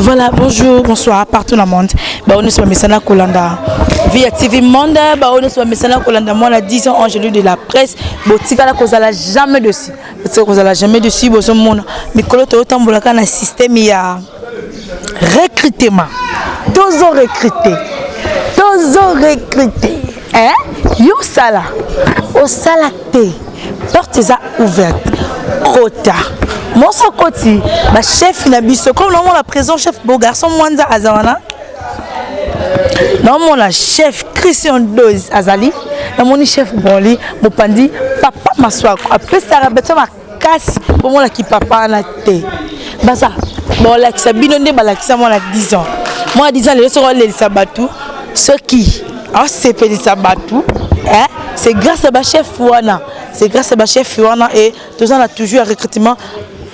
Voilà, bonjour, bonsoir, partout dans le monde. On est sur le Messana Kolanda. Via TV Monde, on est sur le Messana Kolanda. Moi, la 10 ans, j'ai lu de la presse. Botika qu'on n'a jamais dessus. Qu'on n'a jamais dessus. Mais quand on est dans le système, il y a recrutement. Tous ont recruté. Hein? Yo sala. Au salaté. Portes ouvertes. Quota. Mon côté, ma chef Nabiso, comme non la présent chef beau garçon Mwanza Azawana. Non mon la chef Christian Doz Azali, non mon chef Bonli, mon pandi papa m'assoit. Après ça rabette ma casse pour moi la qui papa na té. Baza. Bon la qui sabinonde ba la qui ça moi la 10 ans. Moi à 10 ans les seront les sabatou, ce qui c'est fait des sabatou, hein? C'est grâce à ma chef Wana. C'est grâce à ma chef Wana et tous on a toujours un recrutement.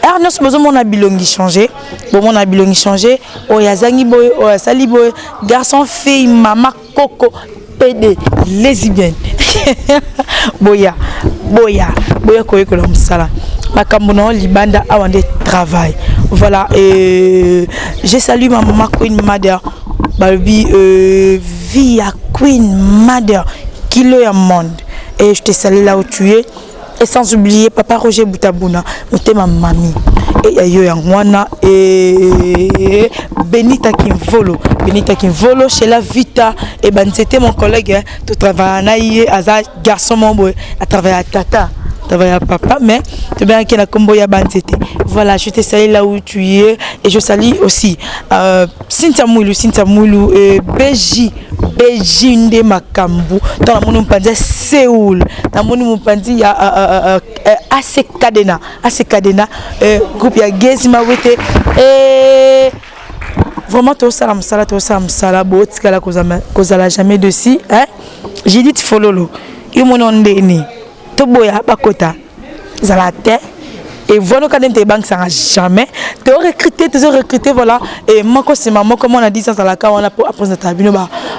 Alors nous sommes mon habilongi changé, mon habilongi changé. Oyazangi boy, oyasali boy, garçon, fille, maman, coco, pédé, lesbienne. boya koye ko msala. Makambono libanda avant de travail. Voilà et je salue ma maman Queen Mother, Barbie via Queen Mother, kilo ya monde. Et je te salue là où tu es. Et sans oublier papa Roger Boutabuna, ma mamie. Et Ayo Yangwana et Benita Kimvolo chez la Vita. Et ben c'était mon collègue, tout travail à garçon mon boy, à travers à tata. Travailler à papa, mais tu bien qu'il a combo ya banzete. Voilà, je te salue là où tu es et je salue aussi Cynthia Moulou et BJ Nde Makambu. Dans la mon panzi Séoul, dans mon panzi ya AC Cadena, groupe ya Gezima Wete et vraiment tout ça sala bo tikala kozala jamais dessus, hein. J'ai dit follow yo mon ndeni. Toboya bakota zalate et voilà quand des banques ça jamais te recruter voilà et moi c'est maman comme on a dit ça la on a après ta bino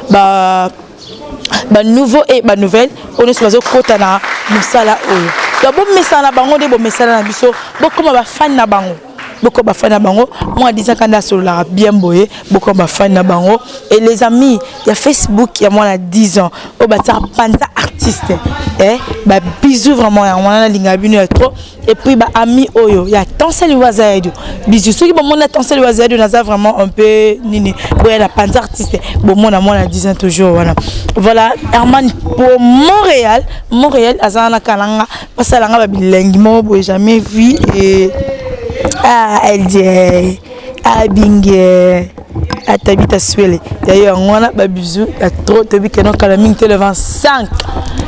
ba nouveau et ba nouvelle on est sur la kota na musala oyo d'abord mesala bango de bo mesala na biso beaucoup ba fan na bango beaucoup ba fan na bango moi disant quand sur la bien boyé beaucoup ba fan na bango et les amis il y a Facebook il y a moi à 10 ans au ba ça panza artiste bah bisous vraiment on a linga bino trop et puis bah ami oyo ya Tansel Wazaedo bisous ceux qui bon mon Tansel Wazaedo naza vraiment un peu nini boya la panza artiste bon moi à 10 ans toujours voilà Herman pour Montréal azana kalanga pasalanga ba bilingue mo boy jamais vu et elle dit Abingé Atabita Swele. D'ailleurs, on a des bisous, il y a trop de bisous qui ont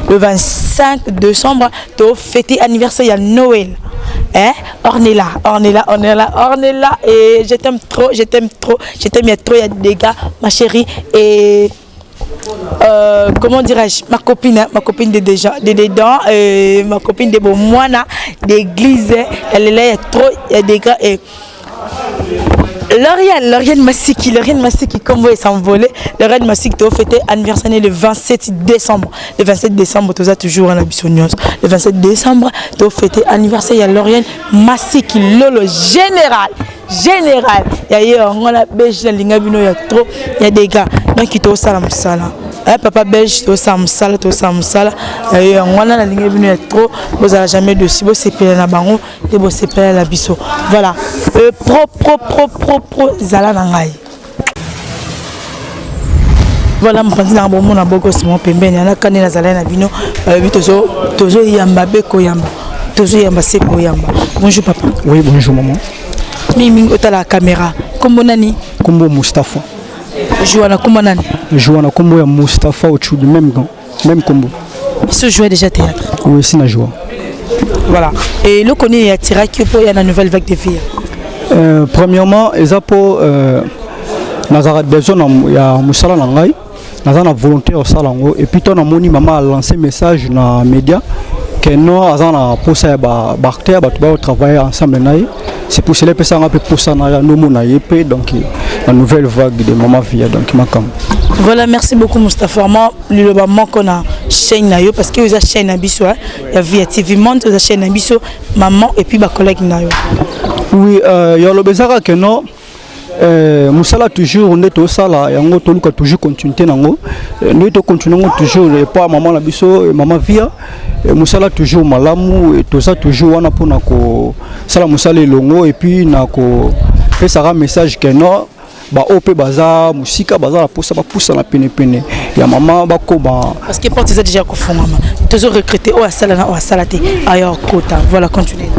le 25 décembre, tu as fêté anniversaire, il y a Noël. Hein? Ornella. Et je t'aime trop, il y a trop, il y a des gars, ma chérie. Et comment dirais-je, ma copine de déjà, de dedans, ma copine de Moana, d'église, elle est là, il y a des gars. Et Lauriane Massiki, comme vous s'envoler. Lauriane Massiki, tu as fêté anniversaire le 27 décembre. Le 27 décembre, tu as toujours en abissonios. Le 27 décembre, tu as fêté anniversaire. Il y a Lauriane Massiki, Lolo, général. Il y a on a belge, il y a trop, il y a des gars. Donc, qui t'ont salam. Papa belge, tu as salam. Il y a on a la ligne trop, vous n'avez jamais de si vous séparez la bango, et vous séparez la bisso. Voilà. Pro zala nangai. Voilà mon petit na bon na boko simo pembeni na kani na zala na bino tozo yamba beko yamba tozo yamba seko yamba. Bonjour papa. Oui, bonjour maman. Mimi ota la caméra. Kombo nani? Kombo Mustafa. Joana kombo nani? Joana kombo ya Mustafa au du même combo. Ce jouait déjà théâtre. Oui, c'est na joie. Voilà. Et le connaît ya tiraki pour ya na nouvelle vague de filles. Premièrement, Ezapo Nazaret besoin ya musala nangai, nazana volonté au salango et puis ton amoni maman a lancé message na média que nous azana posa ya ba acteur ba travailler ensemble naï. C'est pour cela que ça a peu posa na no mona yepé donc la nouvelle vague de maman via donc makam. Voilà, merci beaucoup Moustapha. Moi, le moment qu'on a chaîne nayo parce que vous avez chaîne abisso, il y a via TV Monde, vous avez chaîne abisso maman et puis ba collègue nayo. Oui, il y a le bezara que non musala toujours on est au sala yango toluka toujours continuité nango nous to continuer toujours pas maman la biso maman via musala toujours malamu et tout ça toujours wana pona ko sala musala longo et puis na ko pesa un message que non ba op baza musika baza la poussa na pene pene ya maman bako ba parce que porte ça déjà ko fond maman toujours recruter au sala na au salate ailleurs kota voilà continuer.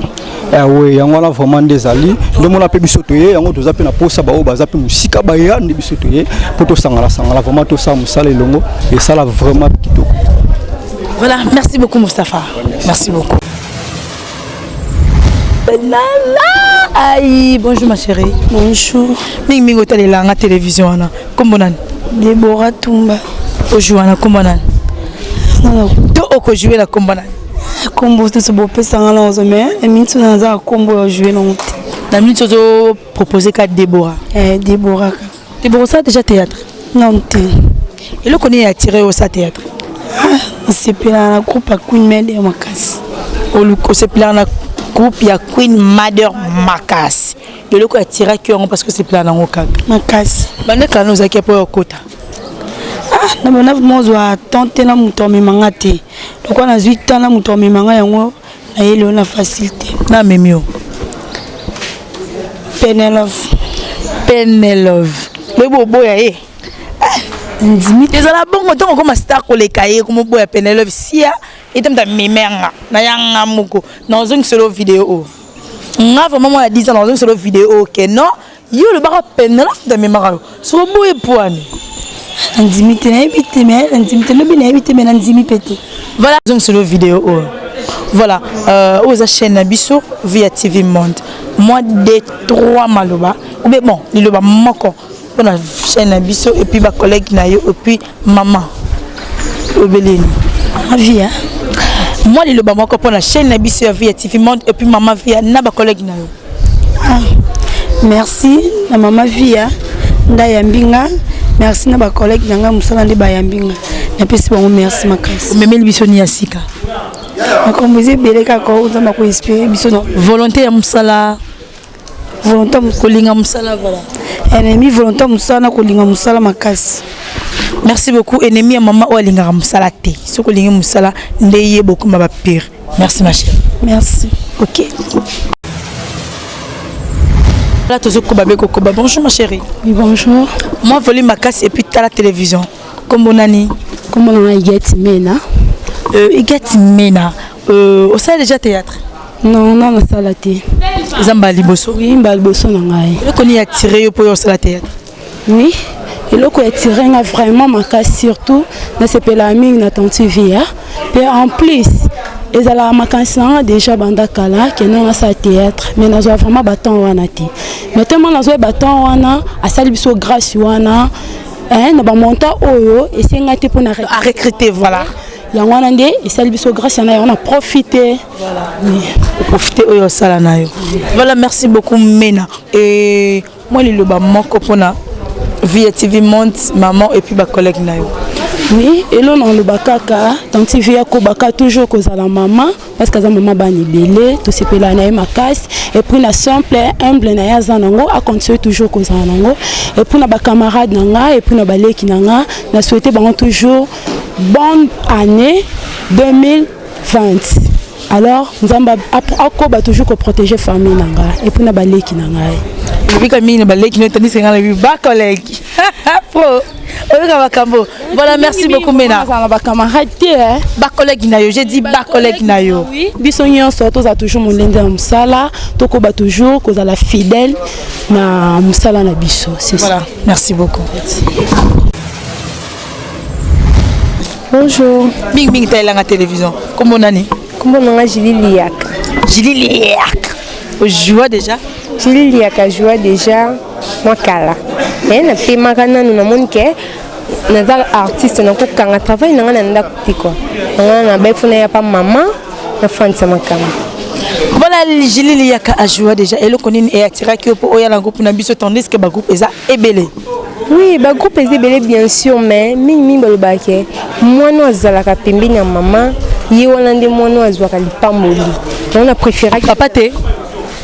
Ah oui, yango wana vraiment des alliés de mon appel bisotoye yango to zape na posa ba o ba zape musika ba ya ndi bisotoye poto sangala vraiment to ça musala longo et ça là vraiment kitoko. Voilà, merci beaucoup Moustapha. Merci beaucoup. Aïe, bonjour ma chérie. Bonjour. Ming Ming hôtel là na télévision na. Comment on Déborah Tumba. Aujourd'hui na comment on to oko jouer la comment Combo de ce beau pesant à l'ensemble et minute dans un combo jouer non. La minute zo proposer qu'à Déborah. Déborah. Déborah ça déjà théâtre. Non té. Et le connaît attiré au ça théâtre. C'est pas un groupe à Queen Mother Makas. Au luko c'est plein na groupe il y a Queen Mother Makas. Le loko attiré qui parce que c'est plein na okak. Makas. Bande kana ozaki pour kota. Na bona mozo a tenter na muto memanga te. Donc on a 8 ans na muto memanga yango na yelo na facilité. Na memio. Penelope. Le bobo ya eh. Ndimi ezala bongo tongo koma star koleka ye comme boya Penelope sia etemta memenga na yanga moko na ozongi solo vidéo nga vraiment moi à 10 ans na ozongi solo vidéo que non yo le baka Penelope de memara so boye poane ndimi te na ebite mais ndimi te no bi na ebite mais na ndimi pete. Voilà ozongi solo vidéo voilà aux chaîne biso via TV Monde moi des 3 maloba ou bien bon liloba moko pour la chaîne biso et puis ma collègue nayo et puis maman obeleni ma vie hein moi le ba moko pour la chaîne biso via TV Monde et puis maman via na ba collègue nayo. Merci na maman via ndayambinga merci na ba collègue nanga musala ndi bayambinga na pesi bango merci makasi memeli biso ni asika akomboze beleka ko uzama ko inspirer biso no volonté ya musala volonté kolinga musala voilà ennemi volonté musala kolinga musala makasi. Merci beaucoup ennemi ya maman olinga musala te so kolinga musala ndeye beaucoup ma pire. Merci ma chérie. Merci. OK. Là tozo kobabe koba bonjour ma chérie. Oui bonjour. Moi voler ma casse et puis à la télévision. Comme nani? Comme on a Igati Mena. Igati Mena. Au ça déjà théâtre. Non, non, na sala te. Zamba liboso. Oui, mbaliboso na ngai. Le koni attiré pour au sala théâtre. Oui. Et le ko attiré nga vraiment makasi surtout na sepela mingi na tante Via. Et en plus, ezala makasi na déjà banda kala que non na sa théâtre, mais na zo vraiment baton wana te. Mais tellement na zo baton wana asali biso grâce wana. Na ba monta oyo et c'est ngati pour na recruter voilà. Yango wana nde esali biso grâce na on a profité voilà oui. Profiter oyo sala nayo voilà merci beaucoup Mena et moi le ba moko pona via TV Monde maman et puis ba collègue nayo oui et là on le bakaka tante Via ko baka toujours cause la maman parce que za maman bani belé tout se pela na makasi et puis na simple humble na ya zanango a continuer toujours cause nango et puis na ba camarade nanga et puis na baleki nanga na souhaiter bango toujours bonne année 2020. Alors, nous avons toujours protéger la famille et puis nous avons les qui voilà, merci beaucoup Mena. Ba collègue nayo, j'ai dit ba collègue nayo. Oui, bisonnion surtout a toujours mon lende musala, toko ba toujours cause la fidèle na musala na biso, c'est voilà. Ça. Merci beaucoup. Merci. Bonjour. Bing Bing t'es là à la télévision. Comment on a né? Comment on a Julie Liak? Julie Liak. Je joue déjà. Julie Liak a joué déjà. Moi kala. Et na pe makana nous na monke. Na za artiste na ko kanga travail na ngana nda kutiko. Na ba funa ya pa maman na fansa makama. Voilà, Julie Liak a joué déjà. Et le connaît et attiré que pour oya la groupe na biso tandis que ba groupe eza ebelé. Oui, le groupe est belé bien sûr, mais mimi balobake. Moi nous azalaka pembeni maman, yewala nde moi nous azwaka lipamboli. On a préféré papa té.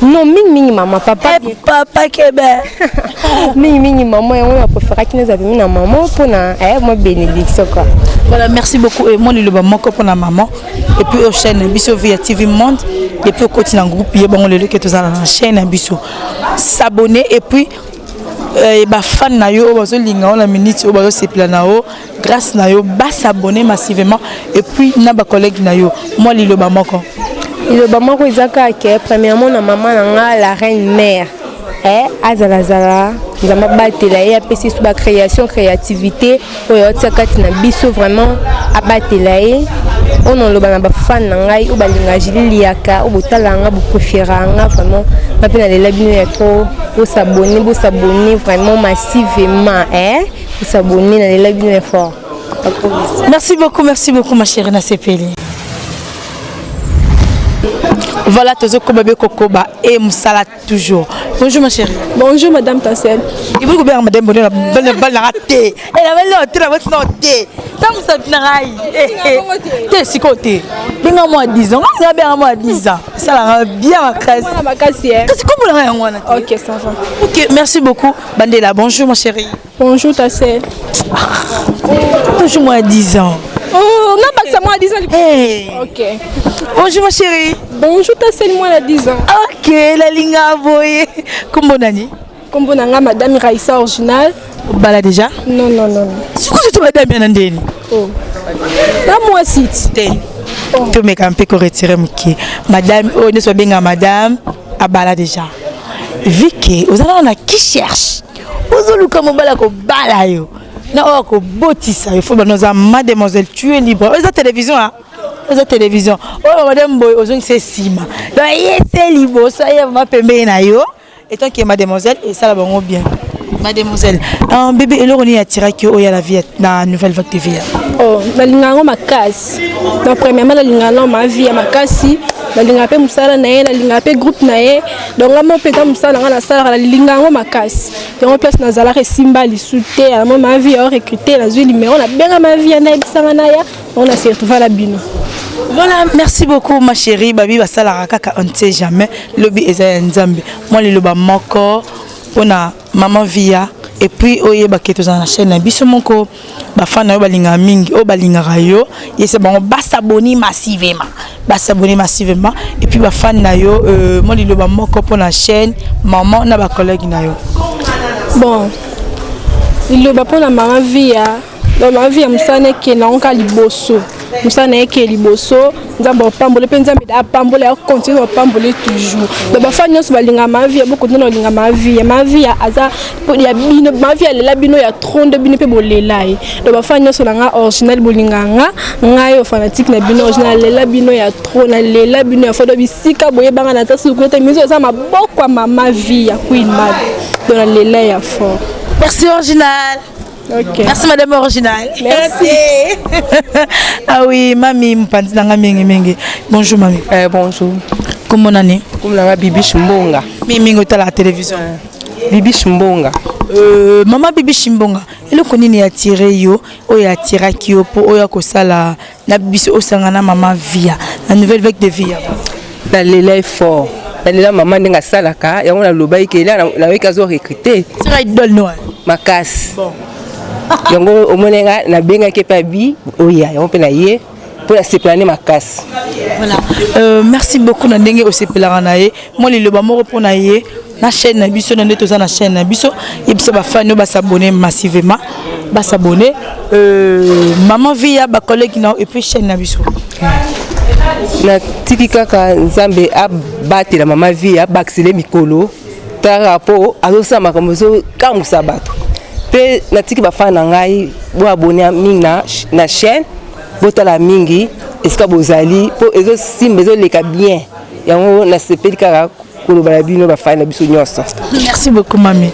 Non, mingi maman, papa. Papa Kébé. Mingi maman, on a préféré qu'il nous avait mis na maman pour na moi bénédiction quoi. Voilà, merci beaucoup. Et moi, le maman pour la maman. Et puis, au chaîne Bisso via TV Monde. Et puis, au côté d'un groupe, il y a bon le que tu as dans la chaîne Bisso. S'abonner et puis. Ba fan na yo bazo linga on la minute bazo sepla na yo grâce na yo ba s'abonner massivement et puis na ba collègue na yo moi lilo ba moko izaka ke premièrement na maman na la reine mère azala nzamba batela ya pesi sous ba créativité oyo tsakati na biso vraiment abatela ye on lo bana ba fan na ngai o balinga jiliaka o botalanga bo préféranga vraiment ma pena les labino ya trop vous s'abonner vraiment massivement vous s'abonner dans les labino fort. Merci beaucoup ma chérie Nasepeli. Voilà, Tozo Kobabe Kokoba et Moussala toujours. Bonjour ma chérie. Bonjour madame Tassel. Il faut que bien madame bonne balle raté. Elle avait l'autre la votre noté. Tant ça n'aille. T'es si côté. Bien à moi 10 ans. Ça bien à moi 10 ans. Ça la bien à case. Ma cassière. C'est comme la moi. OK, ça va. OK, merci beaucoup. Bandela, bonjour ma chérie. Bonjour Tassel. Bonjour moi 10 ans. Oh, non pas que ça moi 10 ans. Hey. OK. Bonjour ma chérie. Bonjour Tassel moi à 10 ans. OK, la linga boye. Comment nani? Comme vous n'avez madame Raissa original. Bala déjà? Non. C'est quoi tu madame bien ndeni? Oh. Là moi site. Tu me quand peu retirer mki. Madame, oh ne soit bien madame à bala déjà. Vicky, vous allez on a qui cherche. Ozolu comme bala ko bala yo. Na ko botisa, il faut nous mademoiselle tu es libre. Aux télévision hein. Aux télévision. Oh madame boy ozong c'est sima. Donc c'est libre, ça y est va pembe na yo. Et tant que mademoiselle et ça la bon bien. Mademoiselle, un bébé et l'on y a tiré que y a la vie dans nouvelle vague de vie. Oh, la linga ma casse. Donc premièrement la linga ma vie ma casse. La linga pe musala na ye, la linga pe groupe na ye. Donc moi peut-être musala na sala la linga ma casse. Et on place na zala simba li souté, ma vie a recruté la zui numéro na bien ma vie na bisanga na ya. On a se retrouvé à la bino. Voilà, merci beaucoup ma chérie. Babi basala kaka on ne sait jamais. Lobby eza nzambe. Moi le loba moko on a maman via et puis oye baketo za na chaîne na biso moko ba fan na yo balinga mingi o balinga rayo yese bango ba s'abonner massivement et puis ba fan na yo moi le loba moko pour la chaîne maman na ba collègue na yo. Bon. Il loba pour la maman via. Donc ma vie amsane ke na onka liboso. Musana eke liboso nzamba pambole pe nzamba da pambole a continuer pambole toujours. Donc ba fa nyonso balinga ma vie beaucoup de linga ma vie aza ya bino ma vie la bino ya tronde bino pe bolelai. Donc ba fa nyonso nga original bolinga nga yo fanatique na bino original la bino ya tronde la bino ya fodo bisika boye banga na tasu ko te mizo za maboko mama vie ya Queen Mad. Donc la lela ya fort. Merci original. Okay. Merci madame originale. Merci. Ah oui, mamie mpanzi nanga mingi. Bonjour mamie. Bonjour. Comment on est? Comme la Bibi Chimbonga. Mimi ngota la télévision. Bibi Chimbonga. Maman Bibi Chimbonga. Et le konini a tiré yo, oya atira kio po oya kosala na biso osangana maman via. La nouvelle vague de vie. La lela est fort. La lela maman ndenga salaka, ya on a lobai ke la weka zo recruter. C'est idole noir. Ma casse. Bon. Yango omonenga na benga ke pa bi oya ya on pe na ye pour se planer ma casse. Voilà. Merci beaucoup na ndenge osepelaka na ye. Moi le loba moko pour na ye na chaîne na biso na ndeto za na chaîne na biso et biso ba fan ba s'abonner massivement. Ba s'abonner maman via ba collègue na et puis chaîne na biso. Na tiki kaka nzambe abate la maman via baxile mikolo. Tarapo azosama kamozo kamusa bato. Pe na tiki ba fan na ngai bo abonner mingi na chaîne botala mingi eska bozali po ezo simba ezo leka bien yango na sepeli kaka koloba bino ba fan na biso nyonso. Merci beaucoup mamie.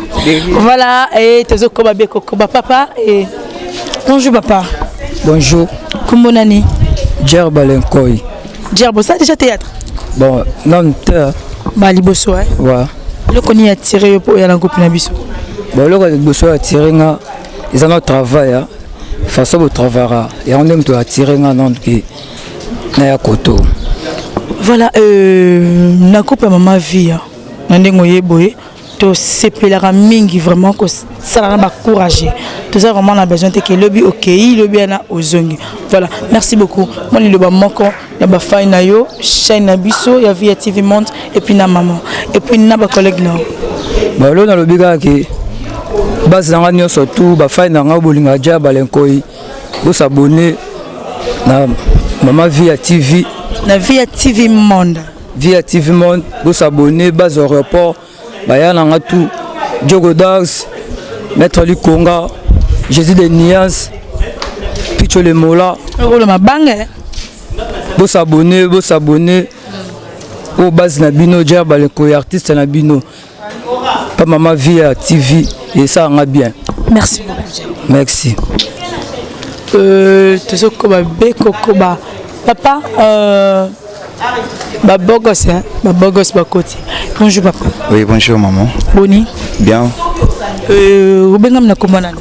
Voilà et tezo koba be koba papa et bonjour papa. Bonjour. Comment nani? Djerba Lenkoy. Djerbo ça déjà théâtre. Bon, non théâtre. Ba liboso hein. Ouais. Le koni a tiré pour ya la groupe na biso. Bon, le liboso a tiré nga ils ont travail hein. Façon de travailler et on aime to attirer nga non qui na ya koto. Voilà na groupe maman vie. Nandengo yeboye. To sepelera mingi vraiment que ça n'a courageux. Tout ça vraiment on a besoin de que lobby OK, lobby na ozongi. Voilà, merci beaucoup. Moi le ba moko ya ba fay na yo, chaîne na biso ya Via TV Monde et puis na maman et puis na ba collègue na. Ba lo na lobby ka ke base nga nyo surtout ba fay na nga bolinga ja balenkoi. Bo s'abonner na Maman Via TV. Na Via TV Monde. Via TV Monde, bo s'abonner base au report. Bayana nga tout Diogo Dax, Maître Likonga, Jésus de Nias, Picho le Mola. Le mabanga. Bo s'abonner au base Nabino, Djerba le artiste Nabino. Pas Maman Via TV et ça en a bien. Merci beaucoup. Merci. Tozo koba beko koba. Papa Babogos, hein? Babogos Bakoti. Bonjour papa. Oui, bonjour maman. Boni. Bien. Rubengam na komana.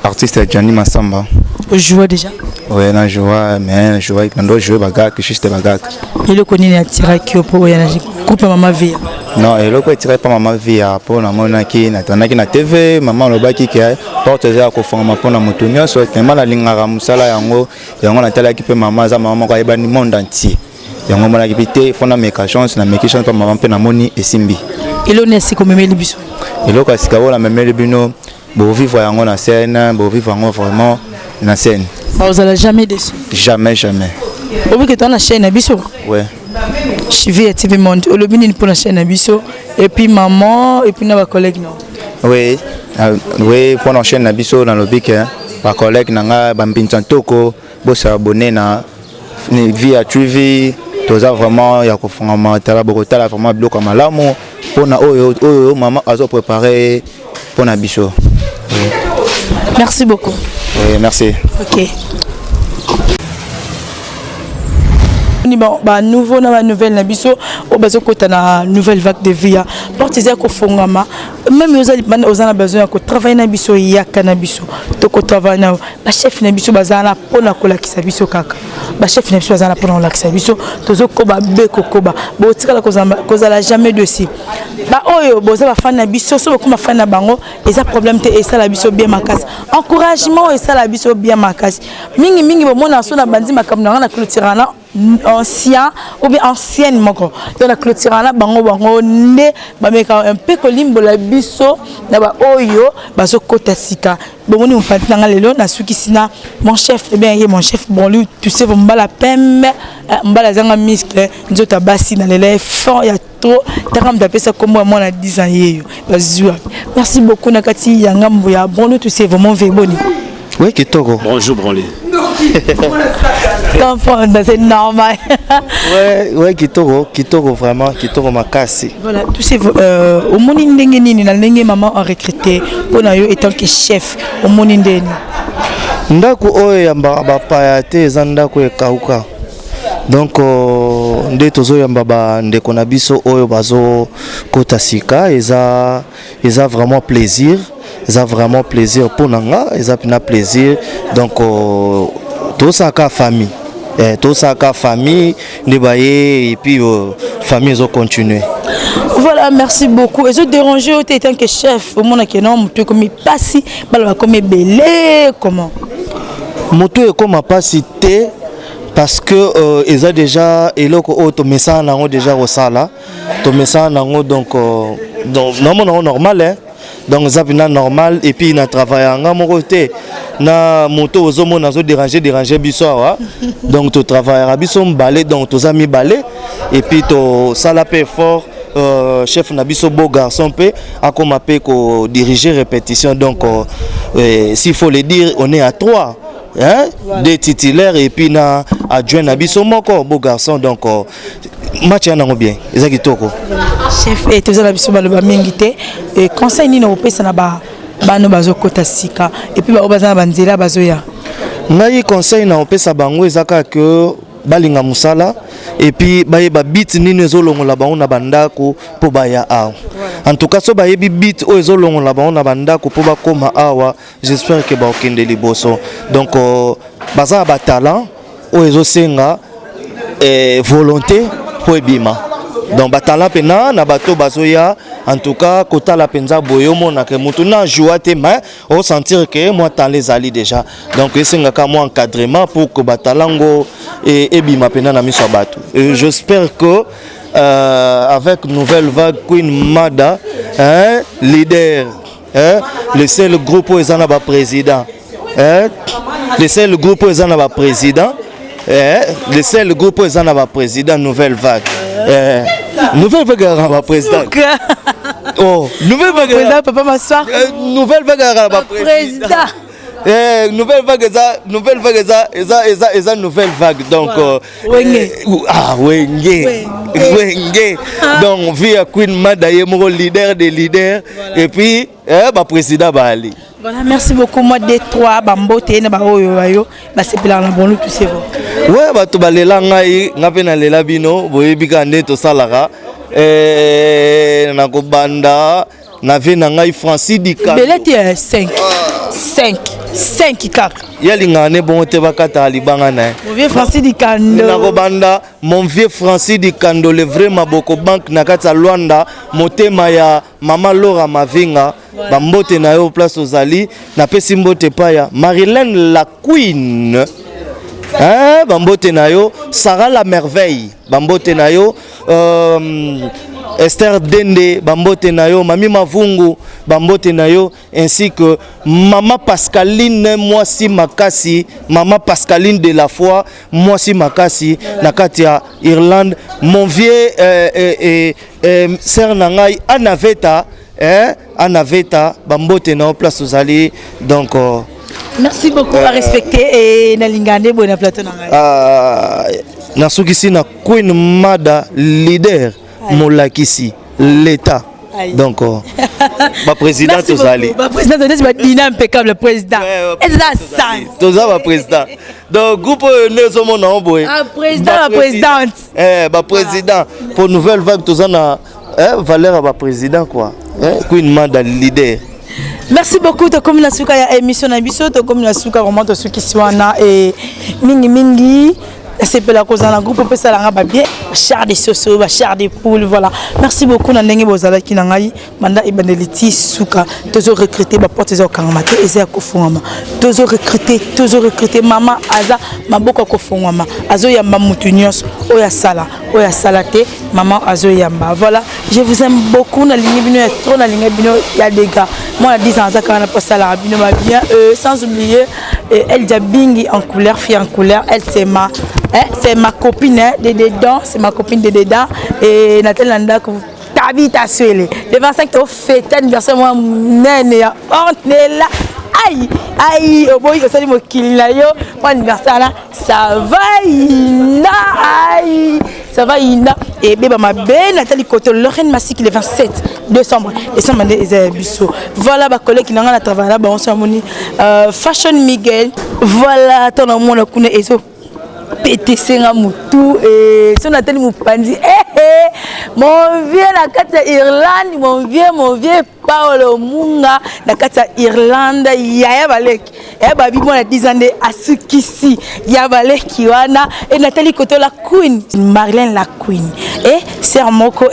Artiste Gianni Massamba. Vous jouez déjà? Oui, je joue, mais je joue, quand je joue bagarre, que juste bagarre. Et le connaît à tirer qui au pour y coupe maman vie. Non, et le quoi tirer pas maman vie pour la mona qui n'attendait qui na TV, maman le baki qui a porte à ko forma pour la motonia, soit tellement la ligne à musala yango, yango na tela qui peut maman za maman ko yeba ni monde entier. Yango mona qui pité fona meka chance na meka chance pas maman pe na moni et simbi. Et le n'est si comme memeli biso. Et le quoi sikao la memeli bino, bo vivre yango na scène, bo vivre yango vraiment na scène. Vous allez jamais déçu. Jamais, jamais. Au bout que tu as la chaîne Abisso. Ouais. Je vis à TV Monde. Au lobby pour la chaîne Abisso. Et puis maman, et puis nos collègues. Oui. Oui, pour la chaîne Abisso dans le lobby, ma collègue Nanga Bambintan Toko, boss abonné na Via TV. Tout ça vraiment, il y a qu'au fond, Bogota là vraiment bloqué comme l'amour. Pour na maman a préparé pour Abisso. Merci beaucoup. Oui, merci. Ok. Bon, bah nouveau na nouvelle na biso au bazo kota na nouvelle vague de vie portiser ko fongama même aux a besoin ko travailler na biso ya cannabis to ko travailler na ba chef na biso bazana pona ko la kisabiso kaka ba chef na biso bazana pona la kisabiso tozo ko ba beko ko ba bo tikala ko za la jamais de si ba oyo boza ba fan na biso so ko ma fan na bango et ça problème te et ça la biso bien makas encouragement et ça la biso bien makas mingi bo mona so na bandi makamna na clôturana ancien ou bien ancienne moko dans la clôture là bango ne ba meka un peu kolimbo la biso na ba oyo bazo kota sika bon on parti na lelo na suki sina mon chef eh bien mon chef bon lui tu sais vous mbala pembe mbala zanga muscle nzota basi na lelo fort ya trop takam taper ça comme moi na 10 ans yeyo bazua merci beaucoup na kati ya ngambo ya bon tu sais vraiment veboni. Oui, Kitoko. Bonjour, Branlé. C'est normal. Ouais, Kitoko vraiment, Kitoko Makasi. Voilà, tu sais, au monde indéni, maman a recruté pour nous étant que chef au monde indéni. Ndako oyo yamba bapaya te zandako ekauka. Donc nde tozo yamba ba ndeko na biso oyo bazo kota sika eza vraiment plaisir. Ça vraiment plaisir pour nous, ça a plaisir donc tout ça ka famille et puis famille ils ont continué. Voilà, merci beaucoup. Et je dérange en tant que chef au monde qui non tu comme passi comme belé comment moto est comme passité parce que ils ont déjà et là to message nango déjà au sala to message nango donc normal hein. Donc ça vient normal et puis na travail en mon côté na moto aux hommes na zo déranger bisoa donc tu travailles à biso balai donc tes amis balai et puis to sala peu fort chef na biso beau garçon peut a comme appelé ko diriger répétition donc s'il faut le dire on est à 3 hein voilà. Des titulaires et puis na adjoint na biso moko beau garçon donc match en bien ezaki toko chef et tous la biso baloba mingité et conseil ni no pesa na ba no bazokota sika et puis ba bazana banzela bazoya ngai conseil na pesa bango ezaka que balinga musala et puis ba bit ni nezolongola bango na bandako po baya awa en tout cas so ba yebi bit o ezolongola bango na bandako po ba koma awa j'espère que ba okende liboso donc baza ba talent o ezosenga volonté pour ebima donc batala pena na bato bazoya en tout cas kotala penza boyomo na ke mutu na joie te mais on sentir que moi tant les ali déjà donc esenga ka moi encadrement pour que batalango et bima pena na miso bato j'espère que avec nouvelle vague Queen Mada leader le seul groupe où ils en a président le seul groupe où ils en a président le seul groupe où ils en a président nouvelle vague nouvelle vague à président oh nouvelle vague président papa m'asseoir nouvelle vague à président nouvelle vague eza nouvelle vague donc wenge donc via Queen Mada yemoko leader des leaders et puis président Bali. Voilà, merci beaucoup. Moi, Détroit, Bambote, Nabaoyo, c'est pour la bonne tout c'est bon. Ouais, bah, tu vas aller là, na lela bino, boye bikande to salara, na kobanda, na ve na ngai Francis Dika. Belete 5 kaka. Yalinga ne bon te bakata libanga na. Mon vieux Francis Dikando. Na kobanda, mon vieux Francis Dikando, le vrai Maboko Bank na kata Luanda, motema ya Mama Laura Mavinga. Bambote na yo place ozali na pesi mbote paya Marilyn la Queen bambote na yo Sarah la merveille bambote na yo Esther Dende bambote na yo Mami Mavungu bambote na yo ainsi que Mama Pascaline Mwasi Makasi Mama Pascaline de la foi Mwasi Makasi na katia Irlande mon vieux sœur nangai Anaveta Anaveta bambote na place ozali donc merci beaucoup à respecter et na lingane bona plateau na na sukisi na Queen Mada leader molakisi l'état donc ba président ozali ba président de ba dina impeccable président toza ba président donc groupe nezo mona omboye président la présidente ba président pour nouvelle vague toza na valeur ba président quoi Queen Mada leader. Merci beaucoup to comme la suka ya émission na biso to comme la suka vraiment to suki swana et mingi c'est pour la cause dans le groupe peut ça la ba bien char des soso ba char des poules voilà merci beaucoup na ndenge bozala ki na ngai manda ibandeliti suka tozo recruter ba porte zo kangamate eza ko fungama tozo recruter mama aza maboko ko fungama azo yamba mutu nyonso oya sala te maman azo yamba voilà je vous aime beaucoup na ligne bino trop na ligne bino ya des gars moi à 10 ans ça quand on a passé la bino ma bien sans oublier elle Jabingi en couleur fille en couleur elle c'est ma copine de dedans c'est ma copine de dedans et Nathalie Landa que vous t'habites à Suele le 25 tu fête anniversaire moi nene ya on est là aïe au boy que ça dit mo kilina yo mon anniversaire là ça va ina et bébé ma belle Nathalie Koto Lorraine Massik le 27 décembre et biso voilà ba collègue qui n'a travaillé là on s'amoni Fashion Miguel voilà ton amour na kuna ezo pété nga mutu et son Nathalie Mupandi mon vieux la kata Irlande mon vieux Paolo Munga na kata Irlande ya baleki babi moi na 10 ans de asukisi ya baleki wana et Nathalie Koto la Queen Marilyn la Queen et sœur moko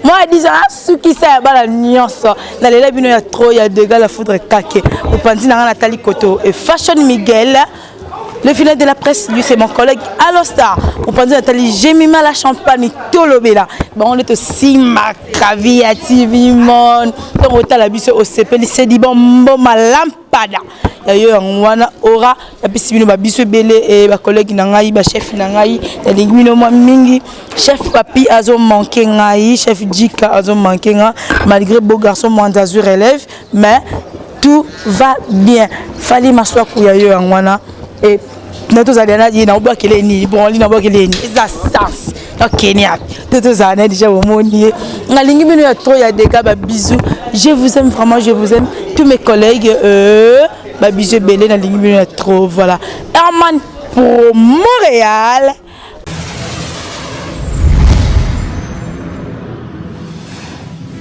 moi à 10 ans asukisa ya bala nyonso na lela bino ya trop ya de gars la foudre kake opandi na Nathalie Koto et Fashion Miguel. Le final de la presse, lui c'est mon collègue Alostar. On pense Nathalie, j'ai mis mal la champagne, tout le béla. Bon, on est aussi Macravi à TV Mon. Donc on la bise au CP, c'est dit bon ma lampada. Il y a eu un wana aura, et puis si nous ba bise belé et ma collègue nangai, ba chef nangai, la lingmino moi mingi, chef papi azo manqué ngai, chef Jika azo manqué nga, malgré beau garçon moins d'azur élève, mais tout va bien. Fallait m'asseoir pour y a eu un wana. Et nous allons dire na oba keleni bon li na oba keleni ça sens OK ni tous années déjà au monde na lingi bino ya trop ya des gars ba bisous je vous aime vraiment je vous aime tous mes collègues ba bisous belé na lingi bino ya trop voilà Herman pour Montréal